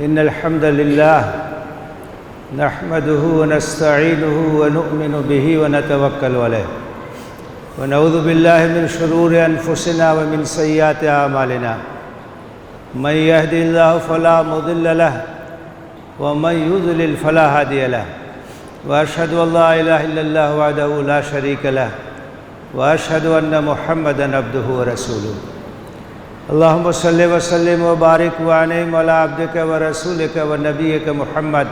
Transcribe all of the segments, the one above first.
إن الحمد لله نحمده ونستعينه ونؤمن به ونتوكل عليه ونعوذ بالله من شرور أنفسنا ومن سيئات أعمالنا من يهدي الله فلا مضل له ومن يضلل فلا هادي له وأشهد أن لا إله إلا الله وحده لا شريك له وأشهد أن محمدًا عبده ورسوله اللهم صل وسلم وبارك وانعم على عبدك ورسولك ونبيك محمد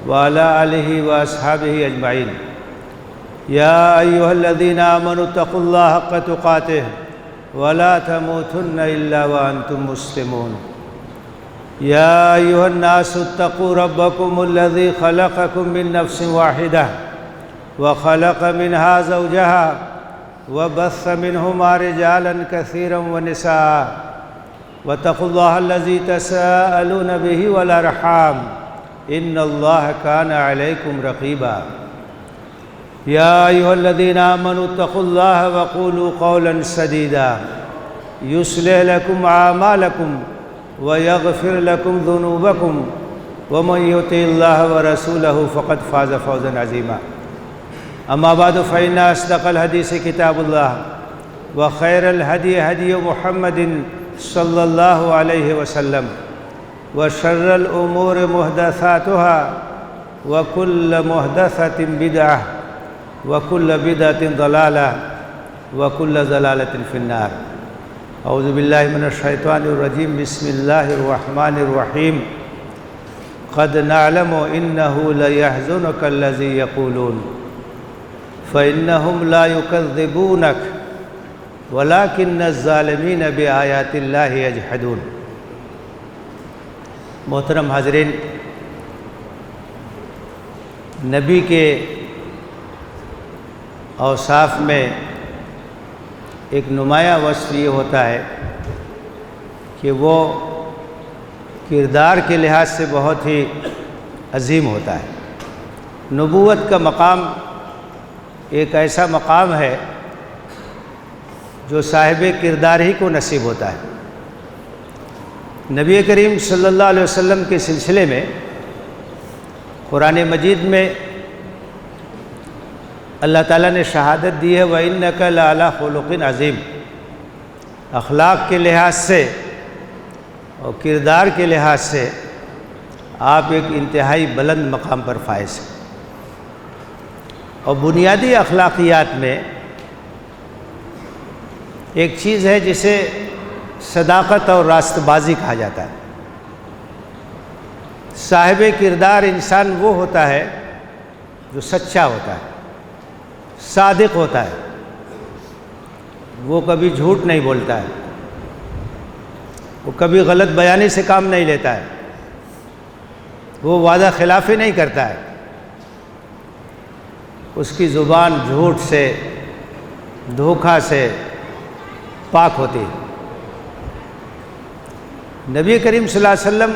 وعلى آله وأصحابه أجمعين يا أيها الذين آمنوا اتقوا الله حق تقاته ولا تموتن إلا وأنتم مسلمون يا أيها الناس اتقوا ربكم الذي خلقكم من نفس واحدة وخلق منها زوجها وبث منهما رجالا كثيرا ونساء واتقوا الله الذي تساءلون به والأرحام إن الله كان عليكم رقيبا يا أيها الذين آمنوا اتقوا الله وقولوا قولا سديدا يصلح لكم أعمالكم ويغفر لكم ذنوبكم ومن يطع الله ورسوله فقد فاز فوزا عظيما أما بعد فإن أصدق الحديث كتاب الله وخير الهدي هدي محمد صلى الله عليه وسلم وشر الأمور محدثاتها وكل محدثة بدعة وكل بدعة ضلالة وكل ضلالة في النار أعوذ بالله من الشيطان الرجيم بسم الله الرحمن الرحيم قد نعلم إنه ليحزنك الذي يقولون فإنهم لا يكذبونك ولكن الظالمين بآيات الله يجحدون محترم حاضرین، نبی کے اوصاف میں ایک نمایاں وصف یہ ہوتا ہے کہ وہ کردار کے لحاظ سے بہت ہی عظیم ہوتا ہے۔ نبوت کا مقام ایک ایسا مقام ہے جو صاحب کردار ہی کو نصیب ہوتا ہے۔ نبی کریم صلی اللہ علیہ وسلم کے سلسلے میں قرآن مجید میں اللہ تعالیٰ نے شہادت دی ہے وَإِنَّكَ لَعَلَىٰ خُلُقٍ عَظِيمٍ، اخلاق کے لحاظ سے اور کردار کے لحاظ سے آپ ایک انتہائی بلند مقام پر فائز ہیں۔ اور بنیادی اخلاقیات میں ایک چیز ہے جسے صداقت اور راست بازی کہا جاتا ہے۔ صاحب کردار انسان وہ ہوتا ہے جو سچا ہوتا ہے، صادق ہوتا ہے، وہ کبھی جھوٹ نہیں بولتا ہے، وہ کبھی غلط بیانی سے کام نہیں لیتا ہے، وہ وعدہ خلافی نہیں کرتا ہے، اس کی زبان جھوٹ سے، دھوکہ سے پاک ہوتی ہے۔ نبی کریم صلی اللہ علیہ وسلم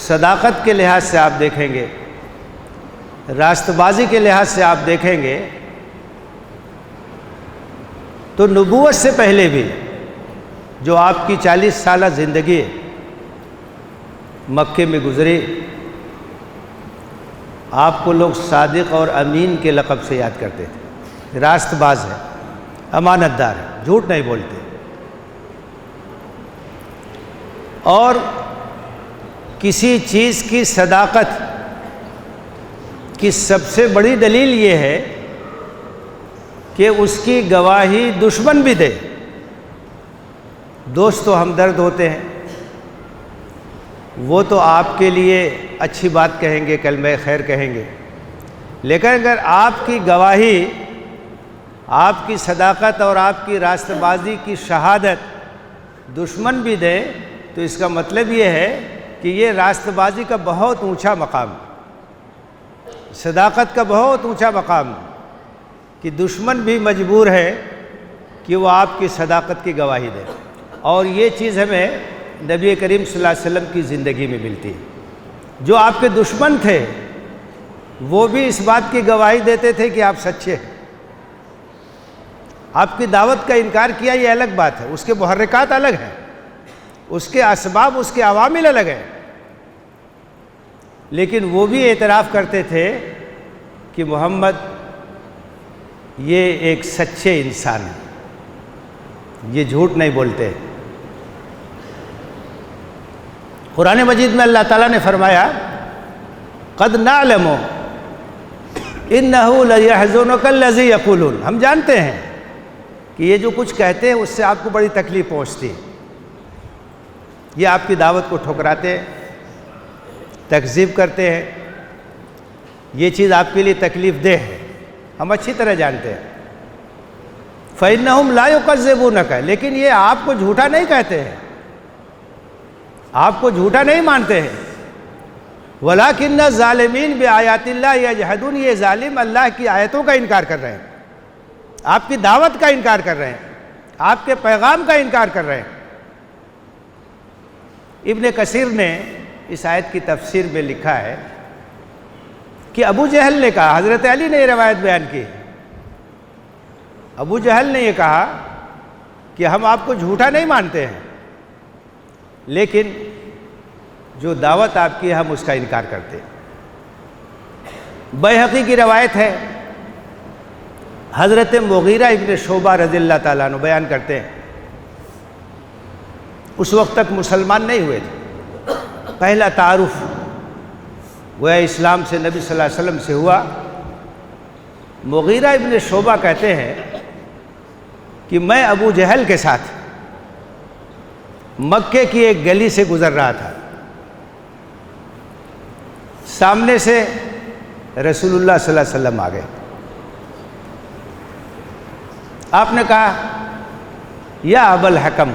صداقت کے لحاظ سے آپ دیکھیں گے، راست بازی کے لحاظ سے آپ دیکھیں گے تو نبوت سے پہلے بھی جو آپ کی 40 سالہ زندگی مکے میں گزری، آپ کو لوگ صادق اور امین کے لقب سے یاد کرتے تھے۔ راست باز ہے، امانت دار ہے، جھوٹ نہیں بولتے۔ اور کسی چیز کی صداقت کی سب سے بڑی دلیل یہ ہے کہ اس کی گواہی دشمن بھی دے۔ دوست تو ہمدرد ہوتے ہیں، وہ تو آپ کے لیے اچھی بات کہیں گے، کلمہ خیر کہیں گے، لیکن اگر آپ کی گواہی، آپ کی صداقت اور آپ کی راست بازی کی شہادت دشمن بھی دے تو اس کا مطلب یہ ہے کہ یہ راست بازی کا بہت اونچا مقام، صداقت کا بہت اونچا مقام، کہ دشمن بھی مجبور ہے کہ وہ آپ کی صداقت کی گواہی دے۔ اور یہ چیز ہمیں نبی کریم صلی اللہ علیہ وسلم کی زندگی میں ملتی ہے۔ جو آپ کے دشمن تھے وہ بھی اس بات کی گواہی دیتے تھے کہ آپ سچے ہیں۔ آپ کی دعوت کا انکار کیا یہ الگ بات ہے، اس کے محرکات الگ ہیں، اس کے اسباب، اس کے عوامل الگ ہیں، لیکن وہ بھی اعتراف کرتے تھے کہ محمد یہ ایک سچے انسان ہے، یہ جھوٹ نہیں بولتے۔ قرآن مجید میں اللہ تعالیٰ نے فرمایا قد نعلم انہ لیحزنک الذی یقولون، ہم جانتے ہیں کہ یہ جو کچھ کہتے ہیں اس سے آپ کو بڑی تکلیف پہنچتی ہے، یہ آپ کی دعوت کو ٹھکراتے ہیں، تکذیب کرتے ہیں، یہ چیز آپ کے لیے تکلیف دہ ہے، ہم اچھی طرح جانتے ہیں۔ فإنہم لا یکذبونک، لیکن یہ آپ کو جھوٹا نہیں کہتے ہیں، آپ کو جھوٹا نہیں مانتے ہیں۔ وَلَٰكِنَّ الظَّالِمِينَ بِآيَاتِ اللَّهِ يَجْحَدُونَ، یہ ظالم اللہ کی آیتوں کا انکار کر رہے ہیں، آپ کی دعوت کا انکار کر رہے ہیں، آپ کے پیغام کا انکار کر رہے ہیں۔ ابن کثیر نے اس آیت کی تفسیر میں لکھا ہے کہ ابو جہل نے کہا، حضرت علی نے یہ روایت بیان کی، ابو جہل نے یہ کہا کہ ہم آپ کو جھوٹا نہیں مانتے ہیں، لیکن جو دعوت آپ کی ہے ہم اس کا انکار کرتے ہیں۔ بیہقی کی روایت ہے، حضرت مغیرہ ابن شعبہ رضی اللہ تعالیٰ عنہ بیان کرتے ہیں، اس وقت تک مسلمان نہیں ہوئے تھے، پہلا تعارف گویا اسلام سے نبی صلی اللہ علیہ وسلم سے ہوا۔ مغیرہ ابن شعبہ کہتے ہیں کہ میں ابو جہل کے ساتھ مکے کی ایک گلی سے گزر رہا تھا، سامنے سے رسول اللہ صلی اللہ علیہ وسلم آ گئے، آپ نے کہا یا ابو الحکم،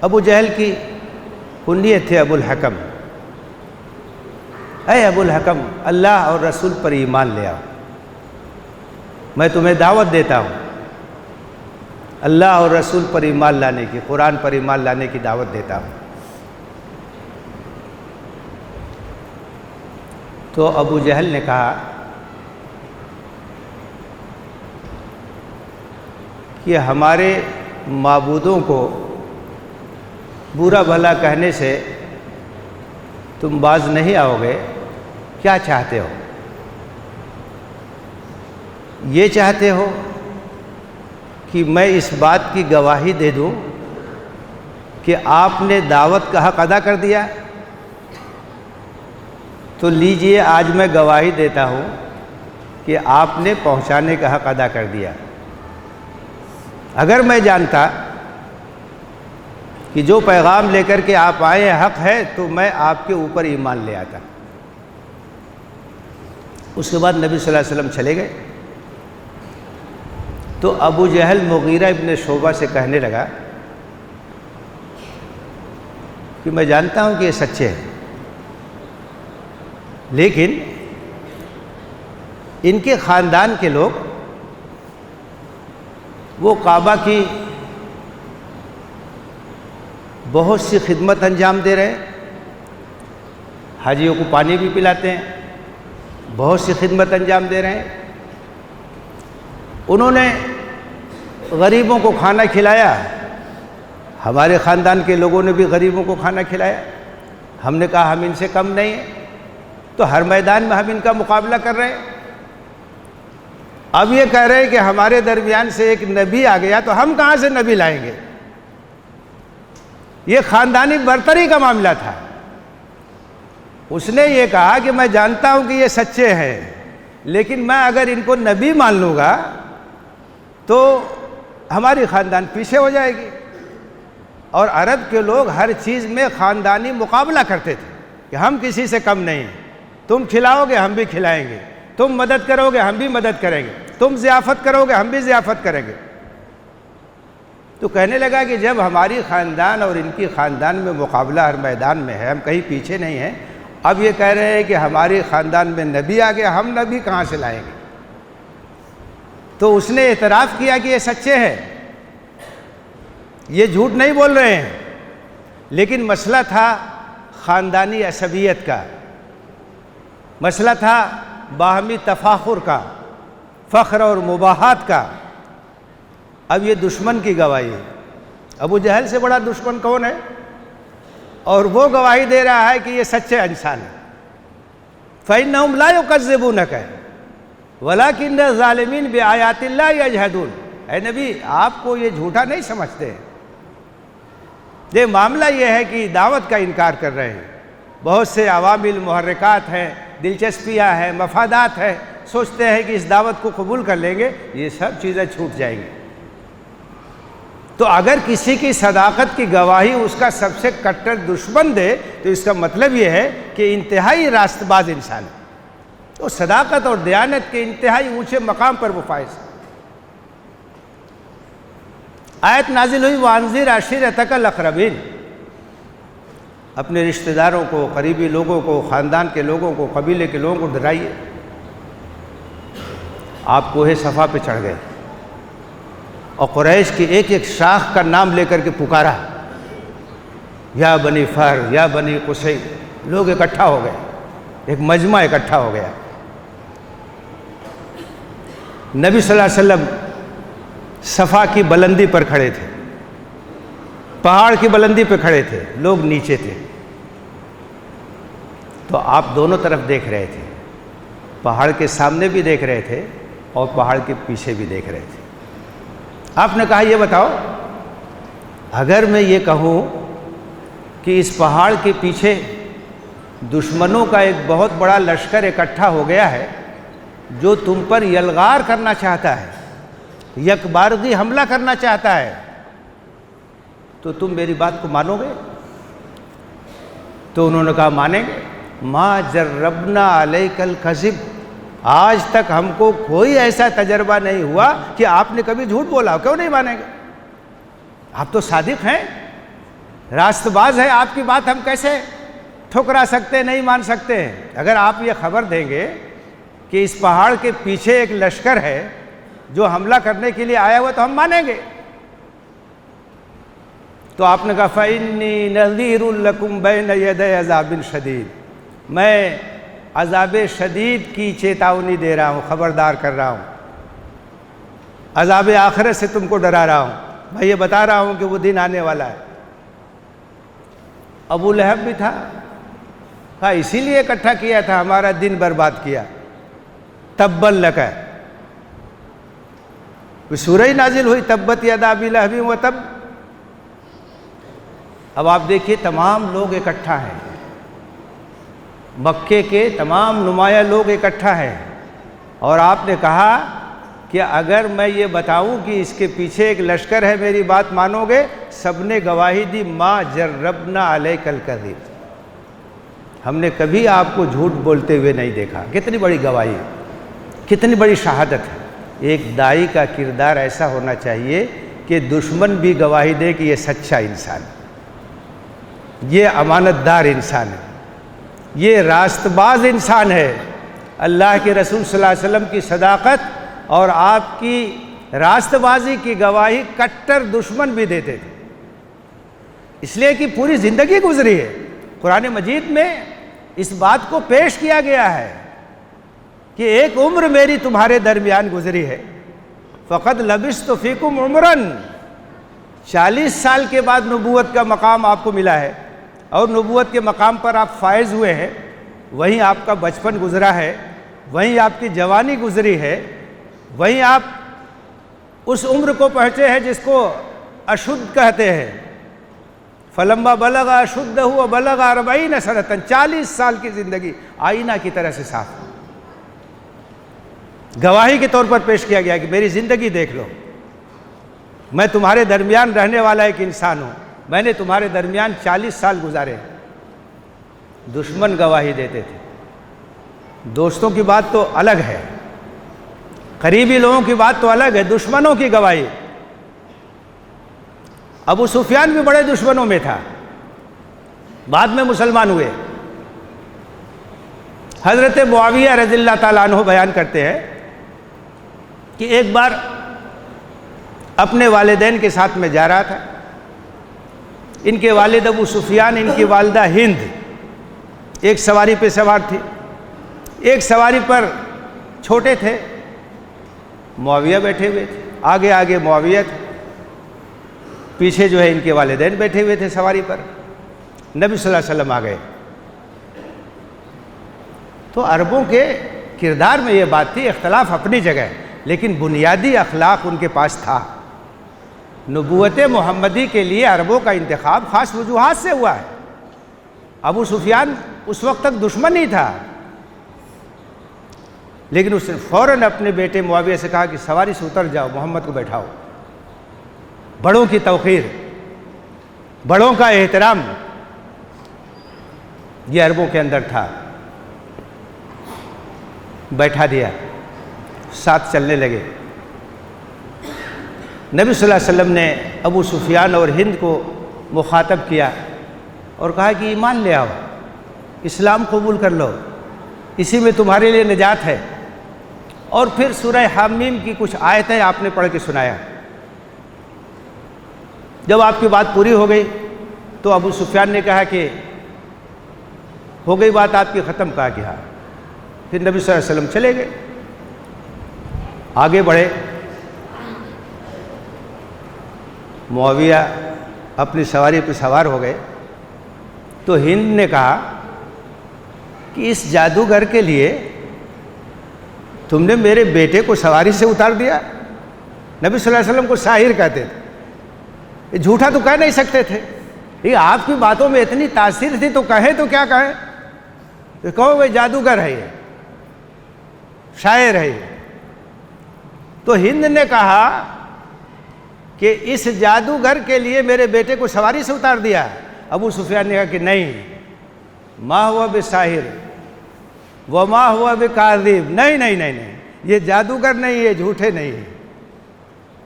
ابو جہل کی کنیت تھے ابو الحکم، اے ابو الحکم اللہ اور رسول پر ایمان لے آؤ، میں تمہیں دعوت دیتا ہوں، اللہ اور رسول پر ایمان لانے کی، قرآن پر ایمان لانے کی دعوت دیتا ہوں۔ تو ابو جہل نے کہا کہ ہمارے معبودوں کو برا بھلا کہنے سے تم باز نہیں آؤ گے، کیا چاہتے ہو؟ یہ چاہتے ہو کہ میں اس بات کی گواہی دے دوں کہ آپ نے دعوت کا حق ادا کر دیا؟ تو لیجئے آج میں گواہی دیتا ہوں کہ آپ نے پہنچانے کا حق ادا کر دیا۔ اگر میں جانتا کہ جو پیغام لے کر کے آپ آئے حق ہے تو میں آپ کے اوپر ایمان لے آتا۔ اس کے بعد نبی صلی اللہ علیہ وسلم چلے گئے تو ابو جہل مغیرہ ابن شعبہ سے کہنے لگا کہ میں جانتا ہوں کہ یہ سچے ہیں، لیکن ان کے خاندان کے لوگ وہ کعبہ کی بہت سی خدمت انجام دے رہے ہیں، حاجیوں کو پانی بھی پلاتے ہیں، بہت سی خدمت انجام دے رہے ہیں، انہوں نے غریبوں کو کھانا کھلایا، ہمارے خاندان کے لوگوں نے بھی غریبوں کو کھانا کھلایا، ہم نے کہا ہم ان سے کم نہیں ہیں، تو ہر میدان میں ہم ان کا مقابلہ کر رہے ہیں۔ اب یہ کہہ رہے ہیں کہ ہمارے درمیان سے ایک نبی آ گیا تو ہم کہاں سے نبی لائیں گے؟ یہ خاندانی برتری کا معاملہ تھا۔ اس نے یہ کہا کہ میں جانتا ہوں کہ یہ سچے ہیں، لیکن میں اگر ان کو نبی مان لوں گا تو ہماری خاندان پیچھے ہو جائے گی۔ اور عرب کے لوگ ہر چیز میں خاندانی مقابلہ کرتے تھے کہ ہم کسی سے کم نہیں ہیں، تم کھلاؤ گے ہم بھی کھلائیں گے، تم مدد کرو گے ہم بھی مدد کریں گے، تم ضیافت کرو گے ہم بھی ضیافت کریں گے۔ تو کہنے لگا کہ جب ہماری خاندان اور ان کی خاندان میں مقابلہ ہر میدان میں ہے، ہم کہیں پیچھے نہیں ہیں، اب یہ کہہ رہے ہیں کہ ہماری خاندان میں نبی آ گیا، ہم نبی کہاں سے لائیں گے؟ تو اس نے اعتراف کیا کہ یہ سچے ہیں، یہ جھوٹ نہیں بول رہے ہیں، لیکن مسئلہ تھا خاندانی عصبیت کا، مسئلہ تھا باہمی تفاخر کا، فخر اور مباحات کا۔ اب یہ دشمن کی گواہی ہے، ابو جہل سے بڑا دشمن کون ہے؟ اور وہ گواہی دے رہا ہے کہ یہ سچا انسان ہے۔ فَإِنَّهُمْ لَا يُكَذِّبُونَكَ وَلَكِنَّ الظَّالِمِينَ بِآيَاتِ اللَّهِ يَجْحَدُونَ۔ اے نبی، آپ کو یہ جھوٹا نہیں سمجھتے، یہ معاملہ یہ ہے کہ دعوت کا انکار کر رہے ہیں، بہت سے عوامل محرکات ہیں، دلچسپیاں ہیں، مفادات ہیں، سوچتے ہیں کہ اس دعوت کو قبول کر لیں گے، یہ سب چیزیں چھوٹ جائیں گی۔ تو اگر کسی کی صداقت کی گواہی اس کا سب سے کٹر دشمن دے تو اس کا مطلب یہ ہے کہ انتہائی راست باز انسان ہے، تو صداقت اور دیانت کے انتہائی اونچے مقام پر وہ فائز ہے۔ آیت نازل ہوئی وَأَنذِرْ عَشِيرَتَكَ الْأَقْرَبِينَ، اپنے رشتہ داروں کو، قریبی لوگوں کو، خاندان کے لوگوں کو، قبیلے کے لوگوں کو ڈرائیے۔ آپ کوہ صفا پہ چڑھ گئے اور قریش کی ایک ایک شاخ کا نام لے کر کے پکارا، یا بنی فہر، یا بنی قصی، لوگ اکٹھا ہو گئے، ایک مجمع اکٹھا ہو گیا۔ نبی صلی اللہ علیہ وسلم صفا کی بلندی پر کھڑے تھے، پہاڑ کی بلندی پہ کھڑے تھے، لوگ نیچے تھے، تو آپ دونوں طرف دیکھ رہے تھے، پہاڑ کے سامنے بھی دیکھ رہے تھے اور پہاڑ کے پیچھے بھی دیکھ رہے تھے۔ آپ نے کہا یہ بتاؤ، اگر میں یہ کہوں کہ اس پہاڑ کے پیچھے دشمنوں کا ایک بہت بڑا لشکر اکٹھا ہو گیا ہے جو تم پر یلغار کرنا چاہتا ہے، یک بارگی حملہ کرنا چاہتا ہے، تو تم میری بات کو مانو گے؟ تو انہوں نے کہا مانیں گے۔ ما جربنا علیک الکذب، آج تک ہم کو کوئی ایسا تجربہ نہیں ہوا کہ آپ نے کبھی جھوٹ بولا، کیوں نہیں مانیں گے؟ آپ تو صادق ہیں، راست باز ہیں، آپ کی بات ہم کیسے ٹھکرا سکتے، نہیں مان سکتے ہیں؟ اگر آپ یہ خبر دیں گے کہ اس پہاڑ کے پیچھے ایک لشکر ہے جو حملہ کرنے کے لیے آیا ہوا تو ہم مانیں گے۔ تو آپ نے کہا فَإِنِّي نَذِيرٌ لَكُمْ بَيْنَ يَدَيْ عَذَابٍ شَدِيدٍ، میں عذاب شدید کی چیتاونی دے رہا ہوں، خبردار کر رہا ہوں، عذاب آخرت سے تم کو ڈرا رہا ہوں، میں یہ بتا رہا ہوں کہ وہ دن آنے والا ہے۔ ابو لہب بھی تھا، کہا اسی لیے اکٹھا کیا تھا، ہمارا دن برباد کیا، تبا لک، سورہ نازل ہوئی تبت یدا ابی لہب وتب۔ اب آپ دیکھیے تمام لوگ اکٹھا ہیں، مکے کے تمام نمایاں لوگ اکٹھا ہیں، اور آپ نے کہا کہ اگر میں یہ بتاؤں کہ اس کے پیچھے ایک لشکر ہے میری بات مانو گے؟ سب نے گواہی دی ما جربنا علیک الکذب، ہم نے کبھی آپ کو جھوٹ بولتے ہوئے نہیں دیکھا۔ کتنی بڑی گواہی، کتنی بڑی شہادت ہے۔ ایک داعی کا کردار ایسا ہونا چاہیے کہ دشمن بھی گواہی دے کہ یہ سچا انسان ہے، یہ امانت دار انسان ہے، یہ راست باز انسان ہے۔ اللہ کے رسول صلی اللہ علیہ وسلم کی صداقت اور آپ کی راست بازی کی گواہی کٹر دشمن بھی دیتے تھے، اس لیے کہ پوری زندگی گزری ہے۔ قرآن مجید میں اس بات کو پیش کیا گیا ہے کہ ایک عمر میری تمہارے درمیان گزری ہے، فقد لبثت فیکم عمراً، 40 سال کے بعد نبوت کا مقام آپ کو ملا ہے، اور نبوت کے مقام پر آپ فائز ہوئے ہیں، وہیں آپ کا بچپن گزرا ہے، وہیں آپ کی جوانی گزری ہے، وہیں آپ اس عمر کو پہنچے ہیں جس کو اشد کہتے ہیں۔ فلما بلغ اشدہ وبلغ 40 سنۃ، 40 سال کی زندگی آئینہ کی طرح سے صاف گواہی کے طور پر پیش کیا گیا کہ میری زندگی دیکھ لو، میں تمہارے درمیان رہنے والا ایک انسان ہوں، میں نے تمہارے درمیان 40 سال گزارے۔ دشمن گواہی دیتے تھے، دوستوں کی بات تو الگ ہے، قریبی لوگوں کی بات تو الگ ہے، دشمنوں کی گواہی۔ ابو سفیان بھی بڑے دشمنوں میں تھا، بعد میں مسلمان ہوئے۔ حضرت معاویہ رضی اللہ تعالیٰ عنہ بیان کرتے ہیں کہ ایک بار اپنے والدین کے ساتھ میں جا رہا تھا، ان کے والد ابو سفیان، ان کی والدہ ہند ایک سواری پہ سوار تھی، ایک سواری پر چھوٹے تھے، معاویہ بیٹھے ہوئے تھے، آگے آگے معاویہ تھے، پیچھے جو ہے ان کے والدین بیٹھے ہوئے تھے سواری پر۔ نبی صلی اللہ علیہ وسلم آ گئے۔ تو عربوں کے کردار میں یہ بات تھی، اختلاف اپنی جگہ، لیکن بنیادی اخلاق ان کے پاس تھا۔ نبوت محمدی کے لیے عربوں کا انتخاب خاص وجوہات سے ہوا ہے۔ ابو سفیان اس وقت تک دشمن ہی تھا، لیکن اس نے فوراً اپنے بیٹے معاویہ سے کہا کہ سواری سے اتر جاؤ، محمد کو بیٹھاؤ۔ بڑوں کی توقیر، بڑوں کا احترام یہ عربوں کے اندر تھا۔ بیٹھا دیا، ساتھ چلنے لگے۔ نبی صلی اللہ علیہ وسلم نے ابو سفیان اور ہند کو مخاطب کیا اور کہا کہ ایمان لے آؤ، اسلام قبول کر لو، اسی میں تمہارے لیے نجات ہے۔ اور پھر سورہ حامیم کی کچھ آیتیں آپ نے پڑھ کے سنایا۔ جب آپ کی بات پوری ہو گئی تو ابو سفیان نے کہا کہ ہو گئی بات آپ کی ختم، کہا کہ ہاں۔ پھر نبی صلی اللہ علیہ وسلم چلے گئے، آگے بڑھے۔ معاویہ اپنی سواری پہ سوار ہو گئے تو ہند نے کہا کہ اس جادوگر کے لیے تم نے میرے بیٹے کو سواری سے اتار دیا۔ نبی صلی اللہ علیہ وسلم کو ساحر کہتے تھے، یہ جھوٹا تو کہہ نہیں سکتے تھے، یہ آپ کی باتوں میں اتنی تاثیر تھی تو کہیں تو کیا کہیں، تو کہو وہ جادوگر ہے، یہ شاعر ہے یہ۔ تو ہند نے کہا کہ اس جادوگر کے لیے میرے بیٹے کو سواری سے اتار دیا۔ ابو سفیان نے کہا کہ نہیں، ما ہوا بساحر وما ہوا بکاذب، نہیں نہیں نہیں نہیں، یہ جادوگر نہیں، یہ جھوٹے نہیں ہے،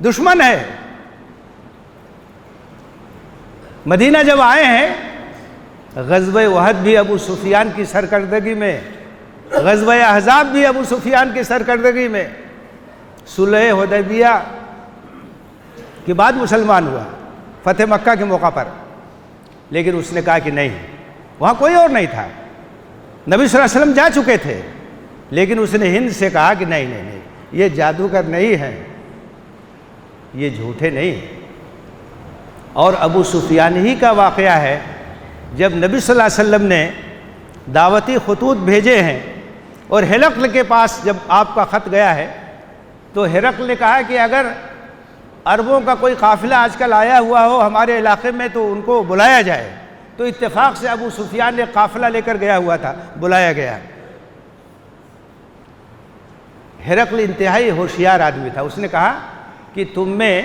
دشمن ہے۔ مدینہ جب آئے ہیں، غزوہ احد بھی ابو سفیان کی سرکردگی میں، غزوہ احزاب بھی ابو سفیان کی سرکردگی میں، صلح حدیبیہ کے بعد مسلمان ہوا فتح مکہ کے موقع پر، لیکن اس نے کہا کہ نہیں، وہاں کوئی اور نہیں تھا، نبی صلی اللہ علیہ وسلم جا چکے تھے، لیکن اس نے ہند سے کہا کہ نہیں نہیں نہیں، یہ جادوگر نہیں ہے، یہ جھوٹے نہیں۔ اور ابو سفیان ہی کا واقعہ ہے، جب نبی صلی اللہ علیہ وسلم نے دعوتی خطوط بھیجے ہیں اور ہرقل کے پاس جب آپ کا خط گیا ہے تو ہرقل نے کہا کہ اگر عربوں کا کوئی قافلہ آج کل آیا ہوا ہو ہمارے علاقے میں تو ان کو بلایا جائے۔ تو اتفاق سے ابو سفیان نے قافلہ لے کر گیا ہوا تھا، بلایا گیا۔ ہرقل انتہائی ہوشیار آدمی تھا، اس نے کہا کہ تم میں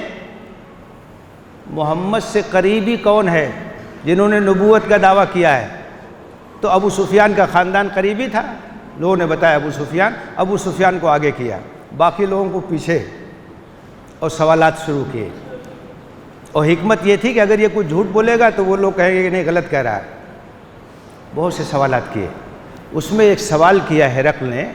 محمد سے قریبی کون ہے جنہوں نے نبوت کا دعویٰ کیا ہے؟ تو ابو سفیان کا خاندان قریبی تھا، لوگوں نے بتایا ابو سفیان کو آگے کیا، باقی لوگوں کو پیچھے، اور سوالات شروع کیے۔ اور حکمت یہ تھی کہ اگر یہ کوئی جھوٹ بولے گا تو وہ لوگ کہیں گے کہ نہیں غلط کہہ رہا ہے۔ بہت سے سوالات کیے، اس میں ایک سوال کیا ہرقل نے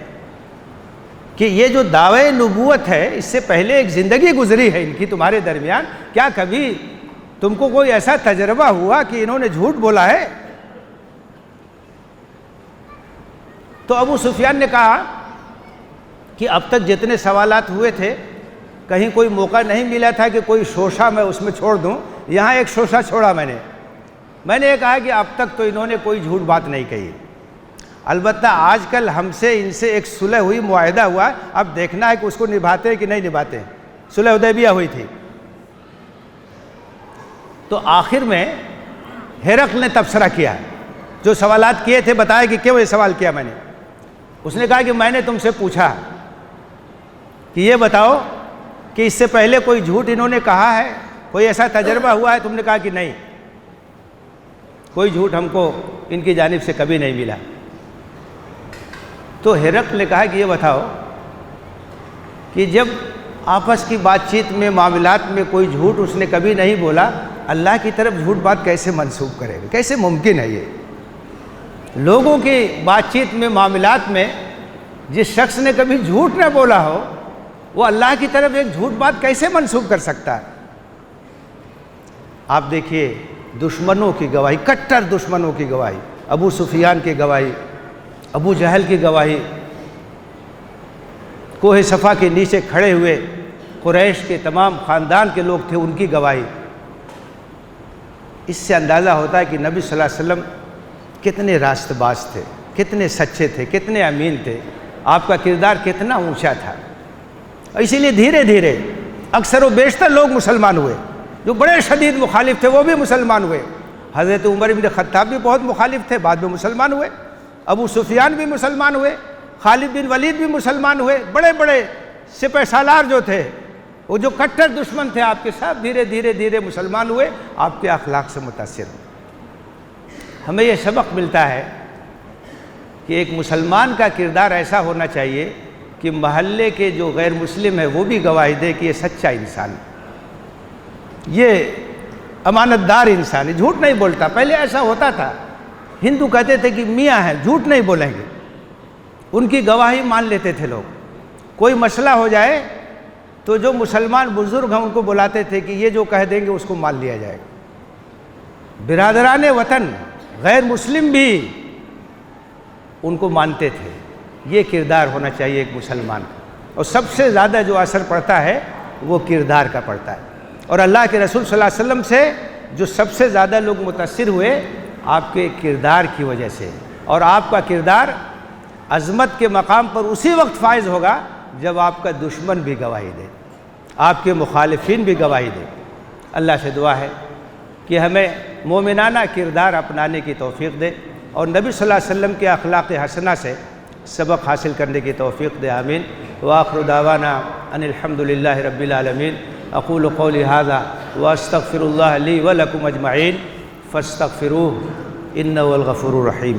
کہ یہ جو دعوی نبوت ہے اس سے پہلے ایک زندگی گزری ہے ان کی تمہارے درمیان، کیا کبھی تم کو کوئی ایسا تجربہ ہوا کہ انہوں نے جھوٹ بولا ہے؟ تو ابو سفیان نے کہا کہ اب تک جتنے سوالات ہوئے تھے کہیں کوئی موقع نہیں ملا تھا کہ کوئی شوشہ میں اس میں چھوڑ دوں، یہاں ایک شوشہ چھوڑا میں نے یہ کہا کہ اب تک تو انہوں نے کوئی جھوٹ بات نہیں کہی، البتہ آج کل ہم سے ان سے ایک صلح ہوئی، معاہدہ ہوا، اب دیکھنا ہے کہ اس کو نبھاتے ہیں کہ نہیں نبھاتے ہیں۔ صلح حدیبیہ ہوئی تھی۔ تو آخر میں ہرقل نے تبصرہ کیا، جو سوالات کیے تھے بتایا کہ کیوں یہ سوال کیا میں نے۔ اس نے کہا کہ میں نے تم سے پوچھا کہ یہ بتاؤ کہ اس سے پہلے کوئی جھوٹ انہوں نے کہا ہے، کوئی ایسا تجربہ ہوا ہے؟ تم نے کہا کہ نہیں، کوئی جھوٹ ہم کو ان کی جانب سے کبھی نہیں ملا۔ تو ہرقل نے کہا کہ یہ بتاؤ کہ جب آپس کی بات چیت میں معاملات میں کوئی جھوٹ اس نے کبھی نہیں بولا، اللہ کی طرف جھوٹ بات کیسے منسوب کرے گا؟ کیسے ممکن ہے یہ؟ لوگوں کی بات چیت میں معاملات میں جس شخص نے کبھی جھوٹ نہ بولا ہو وہ اللہ کی طرف ایک جھوٹ بات کیسے منسوب کر سکتا ہے؟ آپ دیکھیے دشمنوں کی گواہی، کٹر دشمنوں کی گواہی، ابو سفیان کی گواہی، ابو جہل کی گواہی، کوہ صفا کے نیچے کھڑے ہوئے قریش کے تمام خاندان کے لوگ تھے ان کی گواہی، اس سے اندازہ ہوتا ہے کہ نبی صلی اللہ علیہ وسلم کتنے راست باز تھے، کتنے سچے تھے، کتنے امین تھے، آپ کا کردار کتنا اونچا تھا۔ اسی لیے دھیرے دھیرے اکثر و بیشتر لوگ مسلمان ہوئے، جو بڑے شدید مخالف تھے وہ بھی مسلمان ہوئے۔ حضرت عمر بن خطاب بھی بہت مخالف تھے، بعد میں مسلمان ہوئے۔ ابو سفیان بھی مسلمان ہوئے، خالد بن ولید بھی مسلمان ہوئے۔ بڑے بڑے سپہ سالار جو تھے، وہ جو کٹر دشمن تھے آپ کے، سب دھیرے دھیرے دھیرے مسلمان ہوئے، آپ کے اخلاق سے متاثر ہوئے۔ ہمیں یہ سبق ملتا ہے کہ ایک مسلمان کا کردار ایسا ہونا چاہیے کہ محلے کے جو غیر مسلم ہے وہ بھی گواہی دے کہ یہ سچا انسان ہے، یہ امانت دار انسان ہے، جھوٹ نہیں بولتا۔ پہلے ایسا ہوتا تھا، ہندو کہتے تھے کہ میاں ہیں، جھوٹ نہیں بولیں گے، ان کی گواہی مان لیتے تھے لوگ۔ کوئی مسئلہ ہو جائے تو جو مسلمان بزرگ ہیں ان کو بلاتے تھے کہ یہ جو کہہ دیں گے اس کو مان لیا جائے گا۔ برادران وطن غیر مسلم بھی ان کو مانتے تھے۔ یہ کردار ہونا چاہیے ایک مسلمان کا، اور سب سے زیادہ جو اثر پڑتا ہے وہ کردار کا پڑتا ہے۔ اور اللہ کے رسول صلی اللہ علیہ وسلم سے جو سب سے زیادہ لوگ متاثر ہوئے آپ کے کردار کی وجہ سے، اور آپ کا کردار عظمت کے مقام پر اسی وقت فائز ہوگا جب آپ کا دشمن بھی گواہی دے، آپ کے مخالفین بھی گواہی دے۔ اللہ سے دعا ہے کہ ہمیں مومنانہ کردار اپنانے کی توفیق دے، اور نبی صلی اللہ علیہ وسلم کے اخلاق حسنہ سے سبق حاصل کرنے کی توفیق دے، آمین۔ وآخر دعوانا ان الحمد للہ رب العالمین۔ اقول قولی ھذا واستغفر اللہ لی ولکم اجمعین فاستغفروہ انہ هو الغفور الرحیم۔